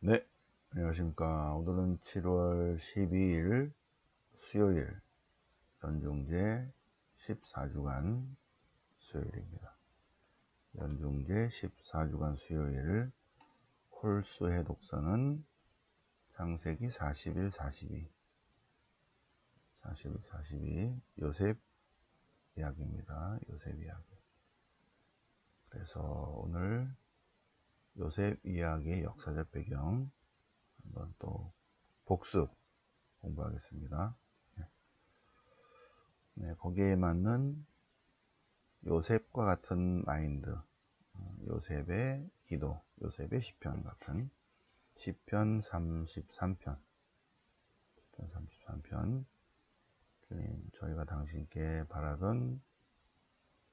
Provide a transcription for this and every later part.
네, 안녕하십니까. 오늘은 7월 12일 수요일, 연중제 14주간 수요일입니다. 연중제 14주간 수요일 홀수의 독서는 창세기 41, 42 요셉 이야기입니다. 요셉 이야기. 그래서 오늘 요셉 이야기의 역사적 배경 한번 또 복습 공부하겠습니다. 네, 거기에 맞는 요셉과 같은 마인드, 요셉의 기도, 요셉의 시편 같은 시편 33편, 주님, 저희가 당신께 바라던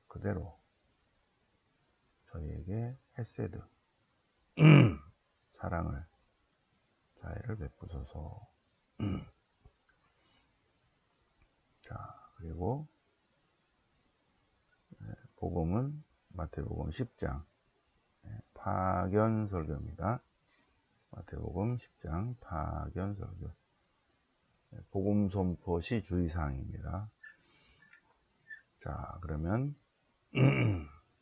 그대로 저희에게 헤세드, 사랑을, 자애를 베푸소서. 자, 그리고 복음은 마태복음 10장 파견 설교입니다. 마태복음 10장 파견 설교. 복음 선포시 주의사항입니다. 자, 그러면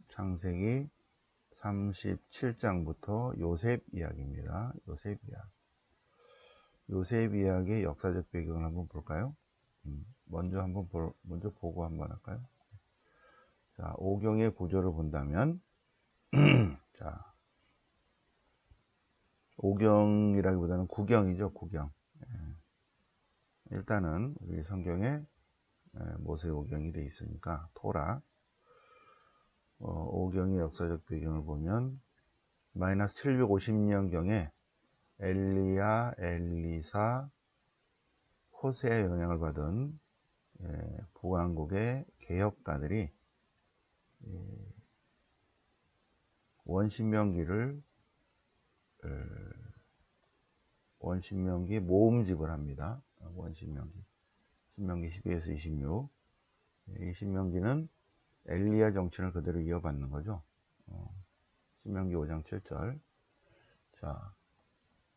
창세기 37장부터 요셉 이야기입니다. 요셉 이야기. 요셉 이야기의 역사적 배경을 한번 볼까요? 먼저 보고 한번 할까요? 자, 오경의 구조를 본다면, 자, 오경이라기보다는 구경이죠, 구경. 일단은 우리 성경에 모세오경이 되어 있으니까 토라 오경의 역사적 배경을 보면 마이너스 750년경에 엘리야, 엘리사, 호세의 영향을 받은 북왕국의 개혁가들이 원신명기 모음집을 합니다. 신명기 12에서 26. 이 신명기는 엘리야 정신을 그대로 이어받는 거죠. 신명기 5장 7절. 자,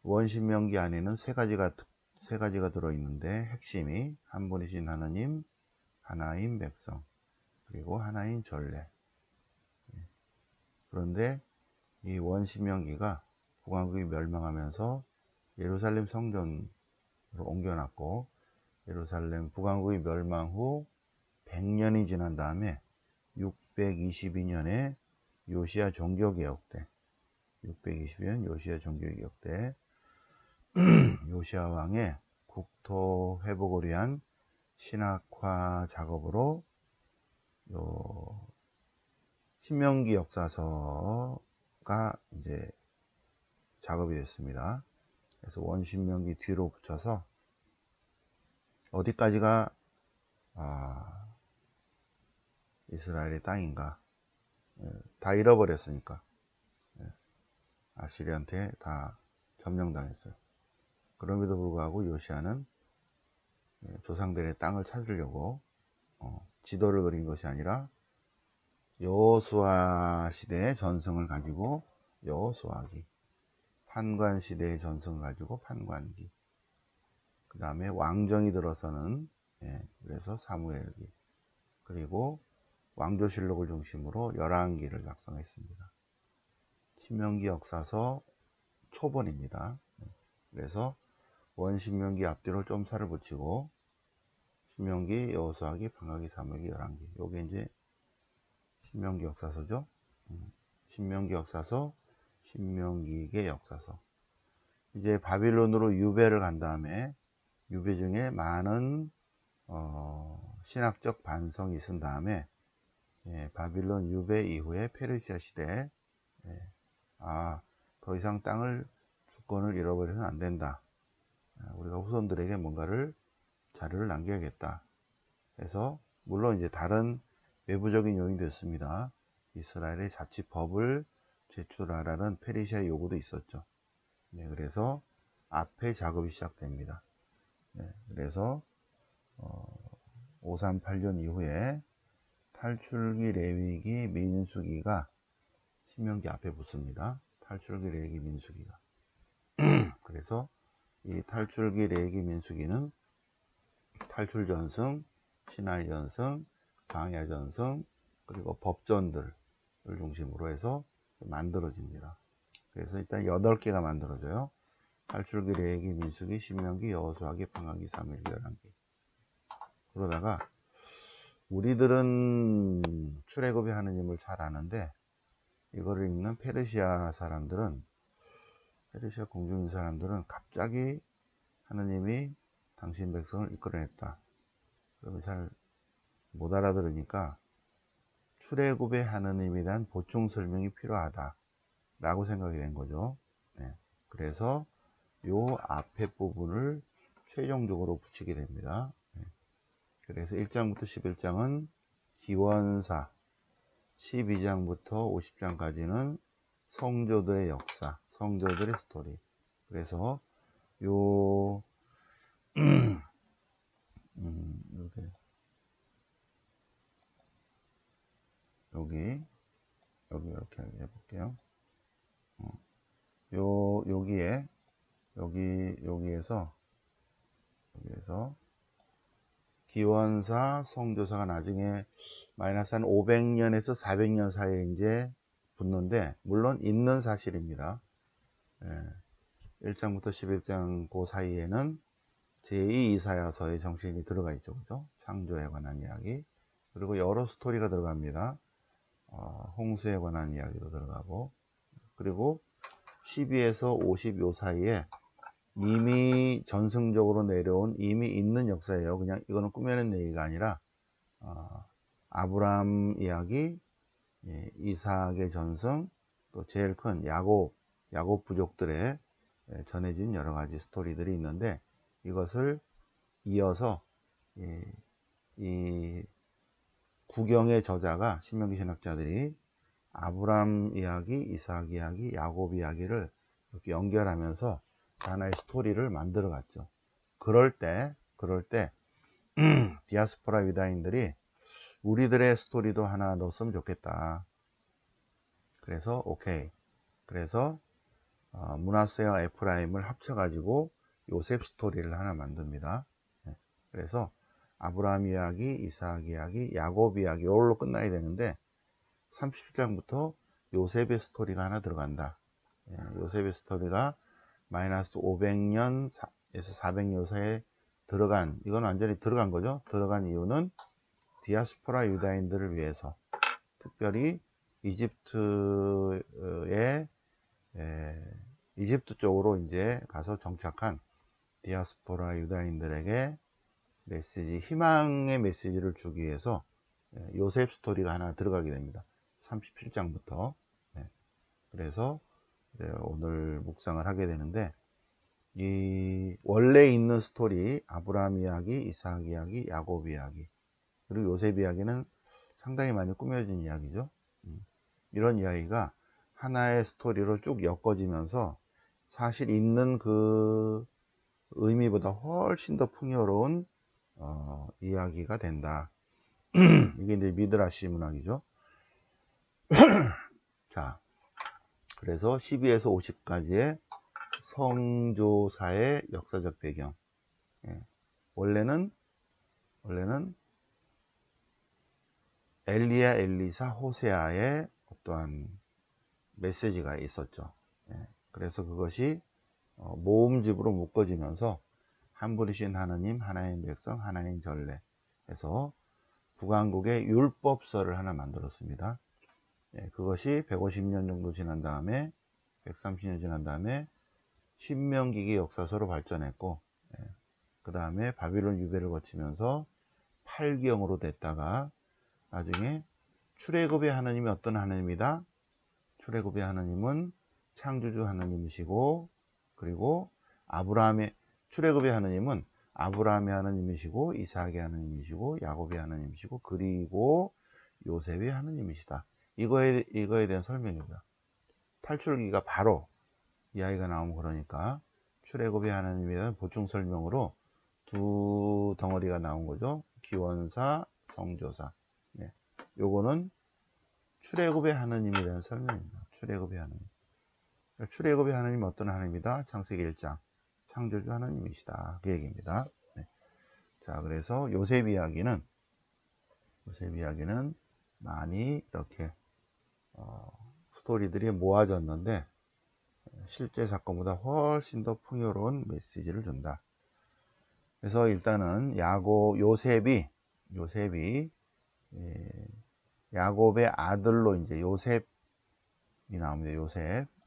원신명기 안에는 세 가지가 들어있는데 핵심이 한 분이신 하나님, 하나인 백성, 그리고 하나인 전례. 그런데 이 원신명기가 북왕국이 멸망하면서 예루살렘 성전으로 옮겨놨고, 예루살렘 북왕국이 멸망 후 100년이 지난 다음에 622년에 요시야 종교개혁 때 622년 요시야 종교개혁 때 요시야 왕의 국토 회복을 위한 신학화 작업으로 신명기 역사서가 이제 작업이 됐습니다. 그래서 원신명기 뒤로 붙여서 어디까지가 이스라엘의 땅인가, 다 잃어버렸으니까 아시리한테 다 점령당했어요. 그럼에도 불구하고 요시야는 조상들의 땅을 찾으려고 지도를 그린 것이 아니라 여호수아 시대의 전승을 가지고 여호수아기, 판관 시대의 전승을 가지고 판관기, 그 다음에 왕정이 들어서는 그래서 사무엘기, 그리고 왕조실록을 중심으로 열왕기를 작성했습니다. 신명기 역사서 초본입니다. 그래서 원신명기 앞뒤로 좀 살을 붙이고 신명기, 여호수아기, 판관기, 사무엘기, 열왕기, 요게 이제 신명기 역사서죠. 신명기 역사서, 신명기의 역사서. 이제 바빌론으로 유배를 간 다음에 유배 중에 많은 신학적 반성이 있은 다음에 바빌론 유배 이후에 페르시아 시대에 더 이상 땅을 주권을 잃어버려서는 안 된다. 우리가 후손들에게 뭔가를 자료를 남겨야겠다. 그래서 물론 이제 다른 외부적인 요인도 있습니다. 이스라엘의 자치법을 제출하라는 페르시아 요구도 있었죠. 그래서 앞에 작업이 시작됩니다. 그래서 538년 이후에 탈출기, 레위기, 민수기가 신명기 앞에 붙습니다. 탈출기, 레위기, 민수기가. 그래서 이 탈출기, 레이기, 민수기는 탈출전승, 신하전승, 광야전승, 그리고 법전들을 중심으로 해서 만들어집니다. 그래서 일단 8개가 만들어져요. 탈출기, 레이기, 민수기, 신명기, 여호수아기, 방학기, 사무엘기, 열왕기. 그러다가 우리들은 출애굽의 하느님을 잘 아는데 이거를 읽는 페르시아 사람들은, 페르시아 공중인 사람들은 갑자기 하느님이 당신 백성을 이끌어냈다, 그러면 잘 못 알아들으니까 출애굽의 하느님에 대한 보충 설명이 필요하다 라고 생각이 된 거죠. 네. 그래서 요 앞에 부분을 최종적으로 붙이게 됩니다. 네. 그래서 1장부터 11장은 기원사, 12장부터 50장까지는 성조들의 역사, 성조들의 스토리. 그래서 요 여기 이렇게 해볼게요. 여기에서 기원사, 성조사가 나중에 마이너스 한 500년에서 400년 사이에 이제 붙는데, 물론 있는 사실입니다. 1장부터 11장 그 사이에는 제2 이사야서의 정신이 들어가 있죠. 그죠? 창조에 관한 이야기. 그리고 여러 스토리가 들어갑니다. 홍수에 관한 이야기도 들어가고, 그리고 12에서 50 요 사이에 이미 전승적으로 내려온 이미 있는 역사예요. 그냥 이거는 꾸며낸 얘기가 아니라 아브라함 이야기, 이삭의 전승, 또 제일 큰 야곱 부족들의 전해진 여러 가지 스토리들이 있는데, 이것을 이어서 이 구경의 저자가, 신명기 신학자들이 아브라함 이야기, 이삭 이야기, 야곱 이야기를 이렇게 연결하면서 하나의 스토리를 만들어 갔죠. 그럴 때 디아스포라 유다인들이 우리들의 스토리도 하나 넣었으면 좋겠다. 그래서 오케이. 그래서 므낫세와 에프라임을 합쳐가지고 요셉 스토리를 하나 만듭니다. 그래서 아브라함 이야기, 이삭 이야기, 야곱 이야기, 이걸로 끝나야 되는데 37장부터 요셉의 스토리가 하나 들어간다. 요셉의 스토리가 마이너스 500년에서 400년 사이에 들어간, 이건 완전히 들어간 거죠. 들어간 이유는 디아스포라 유다인들을 위해서, 특별히 이집트 쪽으로 이제 가서 정착한 디아스포라 유다인들에게 메시지, 희망의 메시지를 주기 위해서 요셉 스토리가 하나 들어가게 됩니다. 37장부터. 그래서 오늘 묵상을 하게 되는데, 이 원래 있는 스토리, 아브라함 이야기, 이삭 이야기, 야곱 이야기, 그리고 요셉 이야기는 상당히 많이 꾸며진 이야기죠. 이런 이야기가 하나의 스토리로 쭉 엮어지면서 사실 있는 그 의미보다 훨씬 더 풍요로운 이야기가 된다. 이게 이제 미드라시 문학이죠. 자, 그래서 12에서 50까지의 성조사의 역사적 배경. 원래는 엘리야, 엘리사, 호세아의 어떠한 메시지가 있었죠. 그래서 그것이 모음집으로 묶어지면서 한 분이신 하느님, 하나님 백성, 하나님 전례 해서 북왕국의 율법서를 하나 만들었습니다. 그것이 150년 정도 지난 다음에, 130년 지난 다음에 신명기기 역사서로 발전했고, 그 다음에 바빌론 유배를 거치면서 8기형으로 됐다가 나중에 출애굽의 하느님이 어떤 하느님이다? 출애굽의 하느님은 창조주 하느님이시고, 그리고 출애굽의 하느님은 아브라함의 하느님이시고, 이삭의 하느님이시고, 야곱의 하느님이시고, 그리고 요셉의 하느님이시다. 이거에 대한 설명입니다. 탈출기가 바로 이야기가 나오면, 그러니까 출애굽의 하나님에 대한 보충 설명으로 두 덩어리가 나온 거죠. 기원사, 성조사. 요거는 출애굽의 하나님에 대한 설명입니다. 출애굽의 하나님. 출애굽의 하나님은 어떤 하나님이다? 창세기 1장. 창조주 하나님이시다. 그 얘기입니다. 네. 자, 그래서 요셉 이야기는 많이 이렇게 스토리들이 모아졌는데 실제 사건보다 훨씬 더 풍요로운 메시지를 준다. 그래서 일단은 요셉이 야곱의 아들로 이제 요셉이 나옵니다.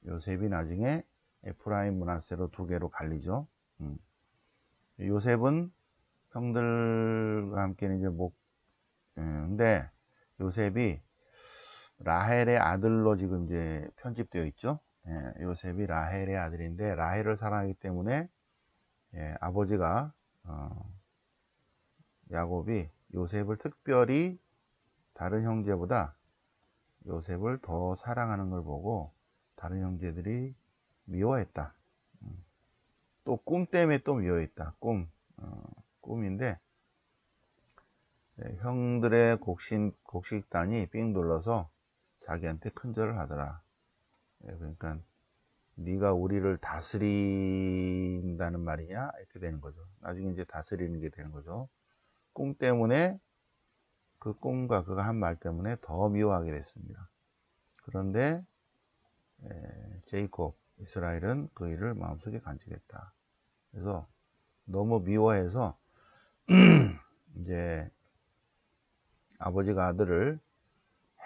요셉이 나중에 에프라임 므낫세로 두 개로 갈리죠. 요셉은 형들과 함께는 이제 근데 요셉이 라헬의 아들로 지금 이제 편집되어 있죠. 요셉이 라헬의 아들인데 라헬을 사랑하기 때문에 아버지가 야곱이 요셉을 특별히 다른 형제보다 요셉을 더 사랑하는 걸 보고 다른 형제들이 미워했다. 또 꿈 때문에 또 미워했다. 꿈인데 형들의 곡식단이 삥 둘러서 자기한테 큰절을 하더라. 그러니까 네가 우리를 다스린다는 말이냐 이렇게 되는 거죠. 나중에 이제 다스리는 게 되는 거죠. 꿈 때문에 그 꿈과 그가 한 말 때문에 더 미워하게 됐습니다. 그런데 이스라엘은 그 일을 마음속에 간직했다. 그래서 너무 미워해서 이제 아버지가 아들을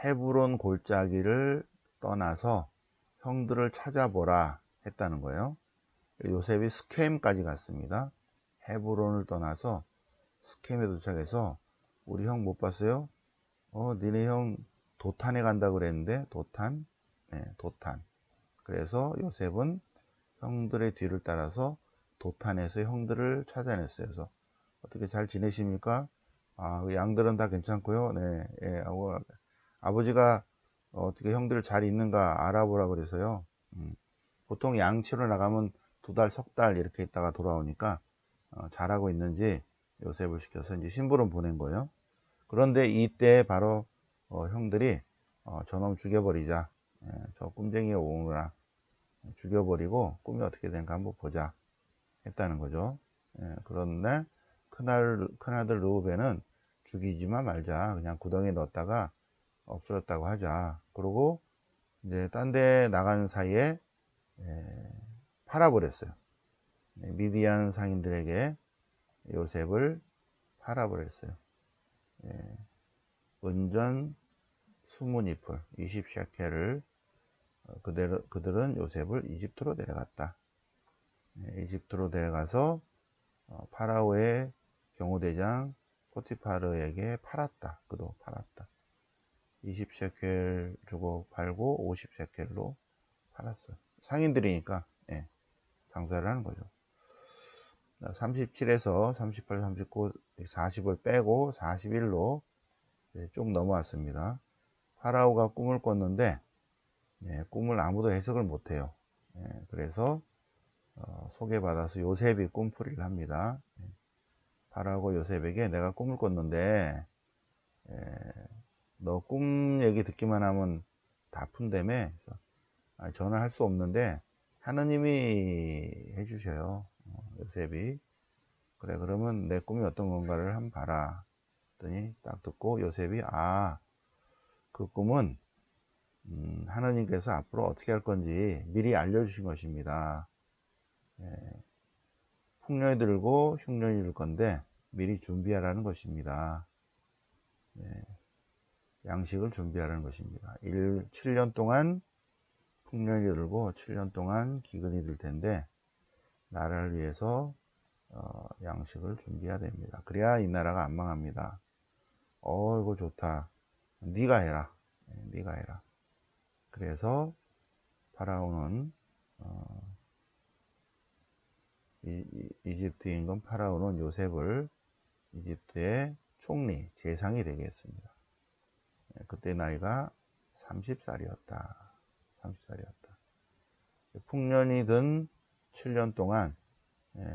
헤브론 골짜기를 떠나서 형들을 찾아보라 했다는 거예요. 요셉이 스켐까지 갔습니다. 헤브론을 떠나서 스켐에 도착해서 우리 형 못 봤어요? 니네 형 도탄에 간다고 그랬는데 도탄. 그래서 요셉은 형들의 뒤를 따라서 도탄에서 형들을 찾아냈어요. 그래서 어떻게 잘 지내십니까? 그 양들은 다 괜찮고요. 네, 아버지가 어떻게 형들 잘 있는가 알아보라 그래서요. 보통 양치로 나가면 2달, 석 달 이렇게 있다가 돌아오니까 잘하고 있는지 요셉을 시켜서 이제 심부름 보낸 거예요. 그런데 이때 바로 형들이 저놈 죽여버리자. 저 꿈쟁이 오느라 죽여버리고 꿈이 어떻게 되는가 한번 보자 했다는 거죠. 그런데 큰아들 르우벤은 죽이지만 말자. 그냥 구덩이에 넣었다가 없어졌다고 하자. 그러고 이제 딴 데 나가는 사이에 팔아버렸어요. 미디안 상인들에게 요셉을 팔아버렸어요. 은전 20니플 20셰켈을 그들은 요셉을 이집트로 데려갔다. 이집트로 데려가서 파라오의 경호대장 포티파르에게 팔았다. 그도 팔았다. 20셰켈 주고 팔고 50셰켈로 팔았어요. 상인들이니까 장사를 하는 거죠. 37에서 38, 39, 40을 빼고 41로 쭉 넘어왔습니다. 파라오가 꿈을 꿨는데 꿈을 아무도 해석을 못해요. 그래서 소개받아서 요셉이 꿈풀이를 합니다. 파라오가 요셉에게 내가 꿈을 꿨는데 너 꿈 얘기 듣기만 하면 다 푼다며. 저는 할 수 없는데 하느님이 해주셔요. 요셉이. 그래 그러면 내 꿈이 어떤 건가를 한번 봐라. 했더니 딱 듣고 요셉이 그 꿈은 하나님께서 앞으로 어떻게 할 건지 미리 알려주신 것입니다. 풍년이 들고 흉년이 들 건데 미리 준비하라는 것입니다. 양식을 준비하라는 것입니다. 7년 동안 풍년이 들고 7년 동안 기근이 들 텐데 나라를 위해서 양식을 준비해야 됩니다. 그래야 이 나라가 안 망합니다. 이거 좋다. 네가 해라. 네가 해라. 그래서 파라오는 이집트 임금 파라오는 요셉을 이집트의 총리, 재상이 되게 했습니다. 그때 나이가 30살이었다. 30살이었다. 풍년이 든 7년 동안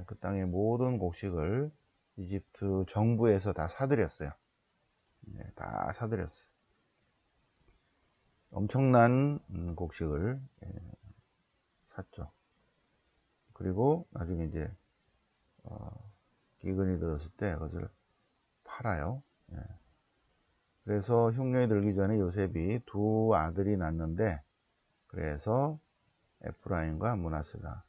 그 땅의 모든 곡식을 이집트 정부에서 다 사들였어요. 다 사들였어요. 엄청난 곡식을 샀죠. 그리고 나중에 이제 기근이 들었을 때 그것을 팔아요. 예. 그래서 흉년이 들기 전에 요셉이 두 아들이 낳는데, 그래서 에프라임과 므낫세다.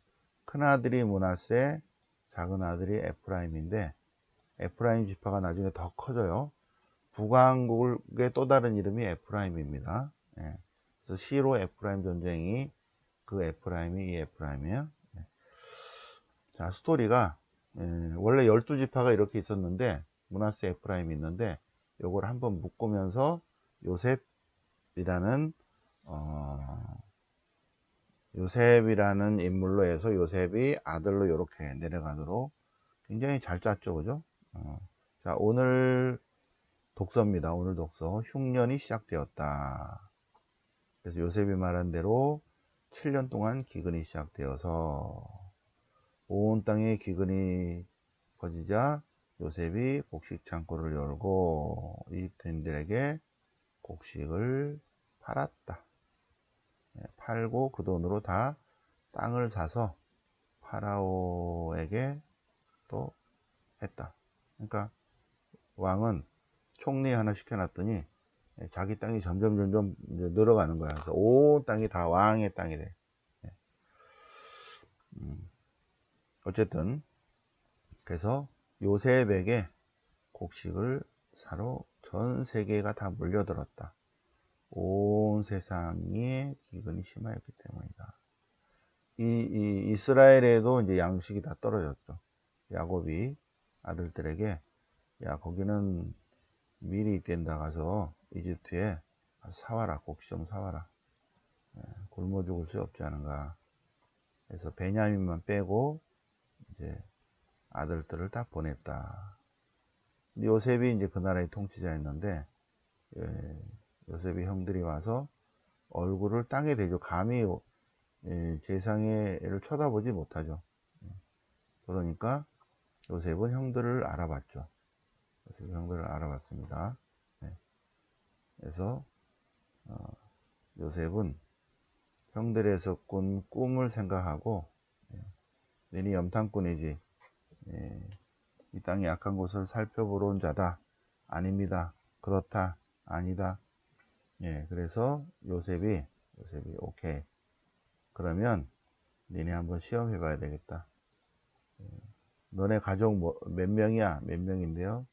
큰 아들이 므낫세, 작은 아들이 에프라임인데, 에프라임 지파가 나중에 더 커져요. 북왕국의 또 다른 이름이 에프라임입니다. 예. 그래서 시로 에프라임 전쟁이, 그 에프라임이 이 에프라임이에요. 예. 자, 스토리가, 원래 12지파가 이렇게 있었는데, 므낫세 에프라임이 있는데, 요걸 한번 묶으면서 요셉이라는 요셉이라는 인물로 해서 요셉이 아들로 이렇게 내려가도록 굉장히 잘 짰죠, 그죠? 자, 오늘 독서입니다. 오늘 독서. 흉년이 시작되었다. 그래서 요셉이 말한 대로 7년 동안 기근이 시작되어서 온 땅에 기근이 퍼지자 요셉이 곡식 창고를 열고 이집트인들에게 곡식을 팔았다. 팔고 그 돈으로 다 땅을 사서 파라오에게 또 했다. 그러니까 왕은 총리 하나 시켜놨더니 자기 땅이 점점 이제 늘어가는 거야. 그래서 온 땅이 다 왕의 땅이 돼. 어쨌든 그래서 요셉에게 곡식을 사러 전 세계가 다 몰려들었다. 온 세상에 기근이 심하였기 때문이다. 이 이스라엘에도 이제 양식이 다 떨어졌죠. 야곱이 아들들에게, 야, 거기는 밀이 있댄다, 가서 이집트에 사와라, 곡식 좀 사와라. 굶어 죽을 수 없지 않은가. 그래서 베냐민만 빼고 이제 아들들을 다 보냈다. 요셉이 이제 그 나라의 통치자였는데, 요셉이 형들이 와서 얼굴을 땅에 대죠. 감히 세상에를 쳐다보지 못하죠. 그러니까 요셉은 형들을 알아봤죠. 요셉이 형들을 알아봤습니다. 그래서 요셉은 형들에서 꾼 꿈을 생각하고, 너니 염탐꾼이지, 이 땅의 약한 곳을 살펴보러 온 자다. 아닙니다. 그렇다. 아니다. 그래서 요셉이 오케이. 그러면 니네 한번 시험해 봐야 되겠다. 너네 가족 몇 명이야? 몇 명인데요?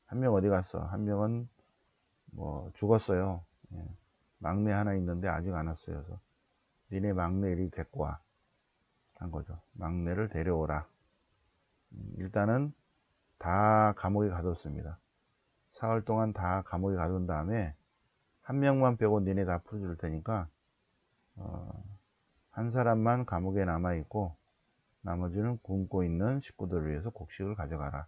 한 명 어디 갔어? 한 명은 뭐 죽었어요. 막내 하나 있는데 아직 안 왔어요. 그래서 니네 막내를 데리고 와. 한 거죠. 막내를 데려오라. 일단은 다 감옥에 가뒀습니다. 사흘 동안 다 감옥에 가둔 다음에 한 명만 빼고 니네 다 풀어줄 테니까 한 사람만 감옥에 남아있고 나머지는 굶고 있는 식구들을 위해서 곡식을 가져가라.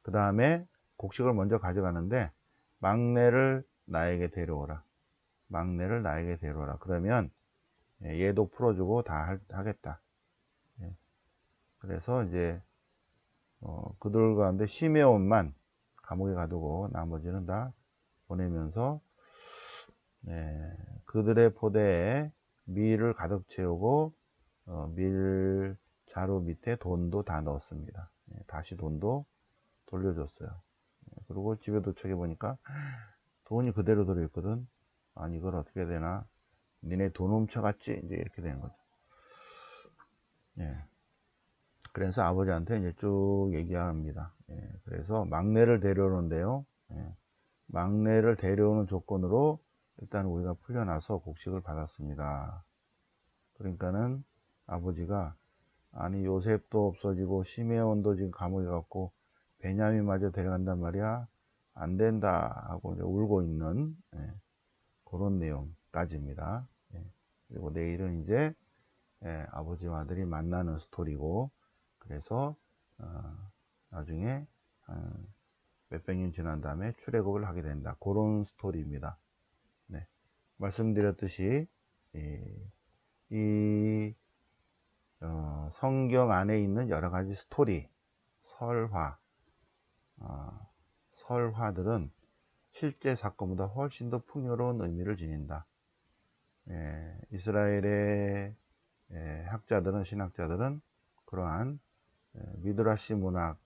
그 다음에 곡식을 먼저 가져가는데 막내를 나에게 데려오라. 막내를 나에게 데려오라. 그러면 얘도 풀어주고 다 하겠다. 그래서 이제 그들 가운데 시메온만 감옥에 가두고 나머지는 다 보내면서 그들의 포대에 밀을 가득 채우고 밀 자루 밑에 돈도 다 넣었습니다. 다시 돈도 돌려줬어요. 그리고 집에 도착해 보니까 돈이 그대로 들어있거든. 아니, 이걸 어떻게 해야 되나? 니네 돈 훔쳐갔지? 이제 이렇게 되는 거죠. 그래서 아버지한테 이제 쭉 얘기합니다. 그래서 막내를 데려오는데요. 막내를 데려오는 조건으로 일단 우리가 풀려나서 곡식을 받았습니다. 그러니까는 아버지가, 아니, 요셉도 없어지고 시메온도 지금 감옥에 갔고 베냐민마저 데려간단 말이야. 안 된다 하고 이제 울고 있는 그런 내용까지입니다. 그리고 내일은 이제 아버지와 아들이 만나는 스토리고, 그래서 나중에 몇백 년 지난 다음에 출애굽을 하게 된다. 그런 스토리입니다. 말씀드렸듯이 이 성경 안에 있는 여러 가지 스토리, 설화들은 실제 사건보다 훨씬 더 풍요로운 의미를 지닌다. 이스라엘의 학자들은, 신학자들은 그러한 미드라시 문학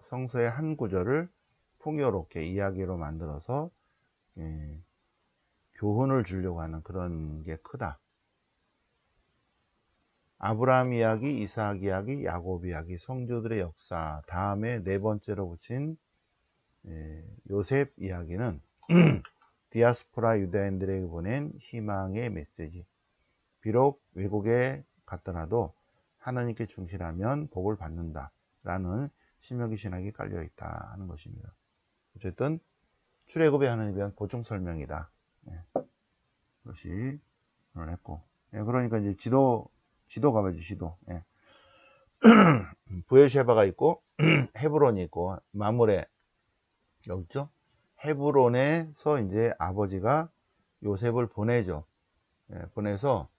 성서의 한 구절을 풍요롭게 이야기로 만들어서 교훈을 주려고 하는 그런 게 크다. 아브라함 이야기, 이삭 이야기, 야곱 이야기, 성도들의 역사, 다음에 네 번째로 붙인 요셉 이야기는 디아스포라 유대인들에게 보낸 희망의 메시지. 비록 외국에 갔더라도 하나님께 충실하면 복을 받는다 라는 신명기 신학이 깔려 있다 하는 것입니다. 어쨌든 출애굽의 하나님에 대한 보충 설명이다. 그것이 오늘 했고, 그러니까 이제 지도가 뭐지, 지도. 부엘셰바가 있고 헤브론이 있고 마므레 여기 있죠. 헤브론에서 이제 아버지가 요셉을 보내죠. 보내서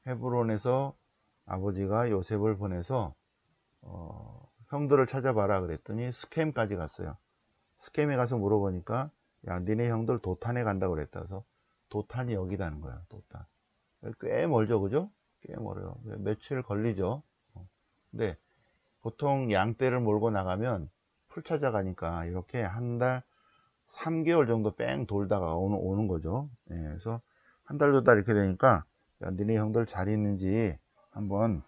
헤브론에서 아버지가 요셉을 보내서 형들을 찾아봐라 그랬더니 스켐까지 갔어요. 스켐에 가서 물어보니까 야, 니네 형들 도탄에 간다고 그랬다서 도탄이 여기다는 거야. 도탄. 꽤 멀죠, 그죠? 꽤 멀어요. 며칠 걸리죠. 근데 보통 양떼를 몰고 나가면 풀 찾아가니까 이렇게 한 달 3개월 정도 뺑 돌다가 오는 거죠. 그래서 한 달, 두 달 이렇게 되니까 야, 니네 형들 잘 있는지 한번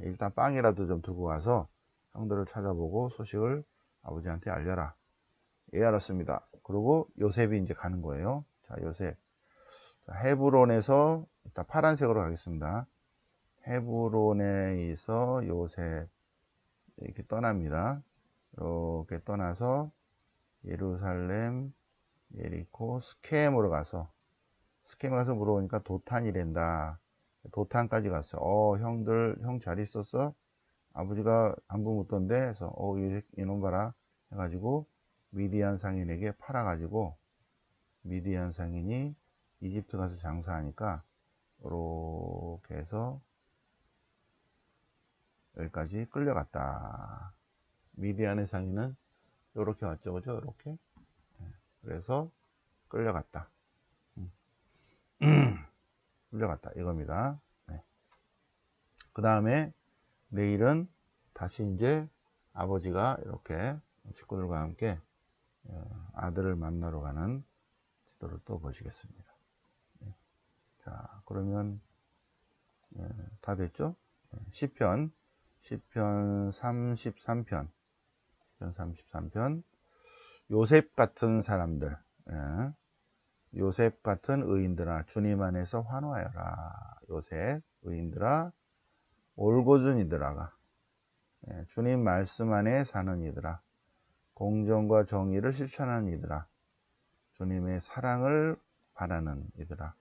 일단 빵이라도 좀 들고 가서 형들을 찾아보고 소식을 아버지한테 알려라. 예, 알았습니다. 그리고 요셉이 이제 가는 거예요. 자, 요셉. 자, 헤브론에서 일단 파란색으로 가겠습니다. 헤브론에서 요셉 이렇게 떠납니다. 이렇게 떠나서 예루살렘, 예리코, 스켐으로 가서 스켐에 가서 물어보니까 도탄이란다. 도탄까지 갔어요. 형들, 형 잘 있었어? 아버지가 안부 묻던데 해서 이놈 봐라 해가지고 미디안 상인에게 팔아가지고 미디안 상인이 이집트 가서 장사하니까 이렇게 해서 여기까지 끌려갔다. 미디안의 상인은 이렇게 왔죠, 그죠? 이렇게. 그래서 끌려갔다. 끌려갔다 이겁니다. 그 다음에 내일은 다시 이제 아버지가 이렇게 식구들과 함께 아들을 만나러 가는 지도를 또 보시겠습니다. 자, 그러면 다 됐죠? 시편 33편 요셉 같은 사람들, 요셉 같은 의인들아 주님 안에서 환호하여라. 요셉 의인들아 올곧은 이들아가 주님 말씀 안에 사는 이들아 공정과 정의를 실천하는 이들아 주님의 사랑을 바라는 이들아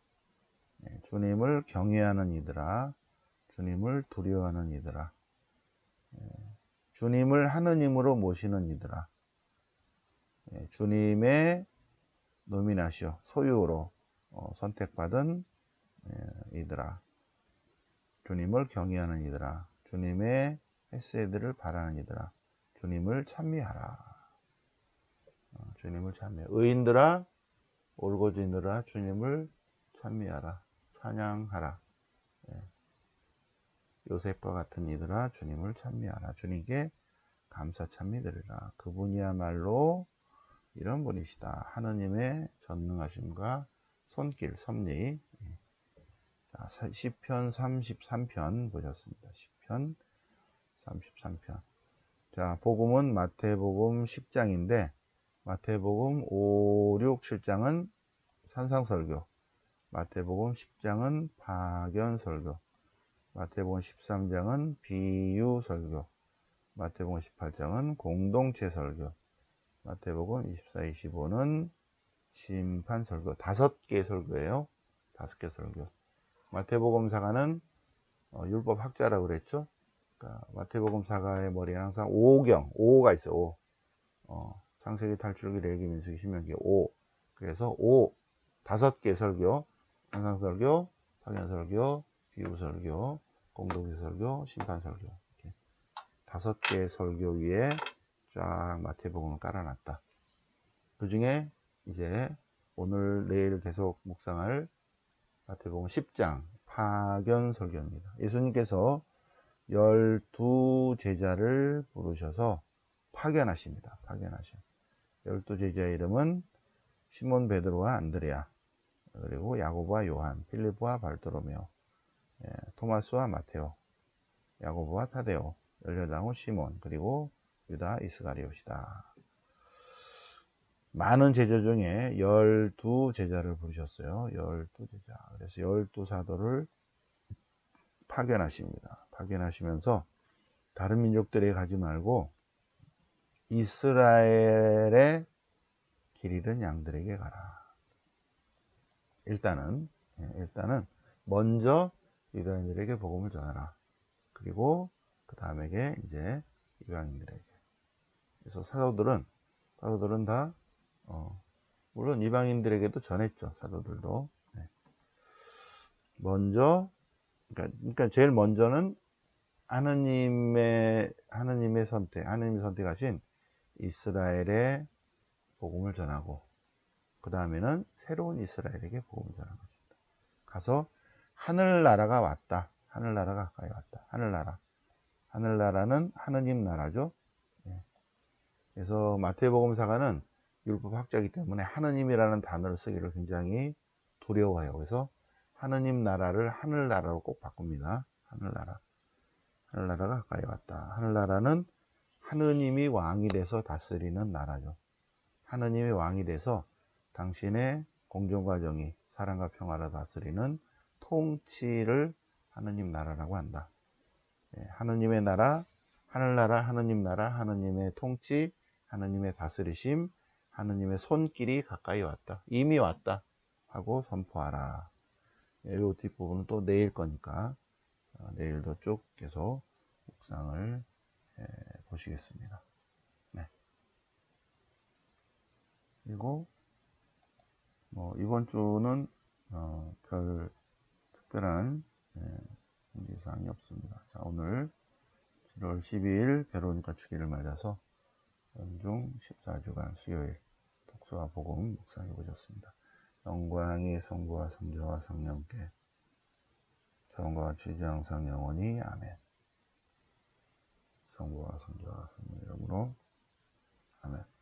주님을 경외하는 이들아 주님을 두려워하는 이들아 주님을 하느님으로 모시는 이들아 주님의 노미나시오 소유로 선택받은 이들아 주님을 경외하는 이들아 주님의 헤세드를 바라는 이들아 주님을 찬미하라. 주님을 찬미하라. 의인들아 올곧은이들아 주님을 찬미하라. 찬양하라. 요셉과 같은 이들아 주님을 찬미하라. 주님께 감사 찬미 드리라. 그분이야말로 이런 분이시다. 하느님의 전능하심과 손길, 섭리. 자, 시편 33편 보셨습니다. 시편 33편. 자, 복음은 마태복음 10장인데 마태복음 5, 6, 7장은 산상설교, 마태복음 10장은 파견설교, 마태복음 13장은 비유설교, 마태복음 18장은 공동체설교, 마태복음 24, 25는 심판설교. 5개의 설교예요. 5개 설교. 마태복음 사가는 율법 학자라고 그랬죠. 그러니까 마태복음 사가의 머리에 항상 5가 있어요. 5. 창세기, 탈출기, 레위기, 민수기, 신명기 5. 그래서 5개 설교, 산상설교, 파견설교, 비유설교, 공동체설교, 심판설교. 이렇게 5개의 설교 위에 쫙 마태복음을 깔아놨다. 그 중에 이제 오늘 내일 계속 묵상할 마태복음 10장 파견설교입니다. 예수님께서 12제자를 부르셔서 파견하십니다. 파견하셔. 12제자의 이름은 시몬 베드로와 안드레아, 그리고 야고보와 요한, 필리포와 발도로메오, 토마스와 마테오, 야고보와 타데오, 18호 시몬, 그리고 유다 이스가리옷이다. 많은 제자 중에 12제자를 부르셨어요. 12제자. 그래서 12사도를 파견하십니다. 파견하시면서 다른 민족들에 가지 말고 이스라엘의 길 잃은 양들에게 가라. 일단은 먼저 유다인들에게 복음을 전하라. 그리고 그 다음에 이제 이방인들에게. 그래서 사도들은 다 물론 이방인들에게도 전했죠. 사도들도. 네. 먼저 그러니까 제일 먼저는 하느님이 선택하신 이스라엘의 복음을 전하고, 그 다음에는 새로운 이스라엘에게 복음을 전하는 것입니다. 가서 하늘나라가 왔다. 하늘나라가 가까이 왔다. 하늘나라는 하느님 나라죠. 그래서 마태복음사가는 율법학자이기 때문에 하느님이라는 단어를 쓰기를 굉장히 두려워해요. 그래서 하느님 나라를 하늘나라로 꼭 바꿉니다. 하늘나라가 가까이 왔다. 하늘나라는 하느님이 왕이 돼서 다스리는 나라죠. 하느님이 왕이 돼서 당신의 공정과 정의, 사랑과 평화를 다스리는 통치를 하느님 나라라고 한다. 하느님의 나라, 하늘나라, 하느님 나라, 하느님의 통치, 하느님의 다스리심, 하느님의 손길이 가까이 왔다. 이미 왔다 하고 선포하라. 이 뒷부분은 또 내일 거니까 내일도 쭉 계속 묵상을 보시겠습니다. 네. 그리고 이번 주는 별 특별한 준비사항이 없습니다. 자, 오늘 7월 12일 베로니카 주기를 맞아서 연중 14주간 수요일 독서와 복음 묵상해 보셨습니다. 영광이 성부와 성자와 성령께 처음과 주지 항상 영원히 아멘. 성부와 성자와 성령 이름으로 아멘.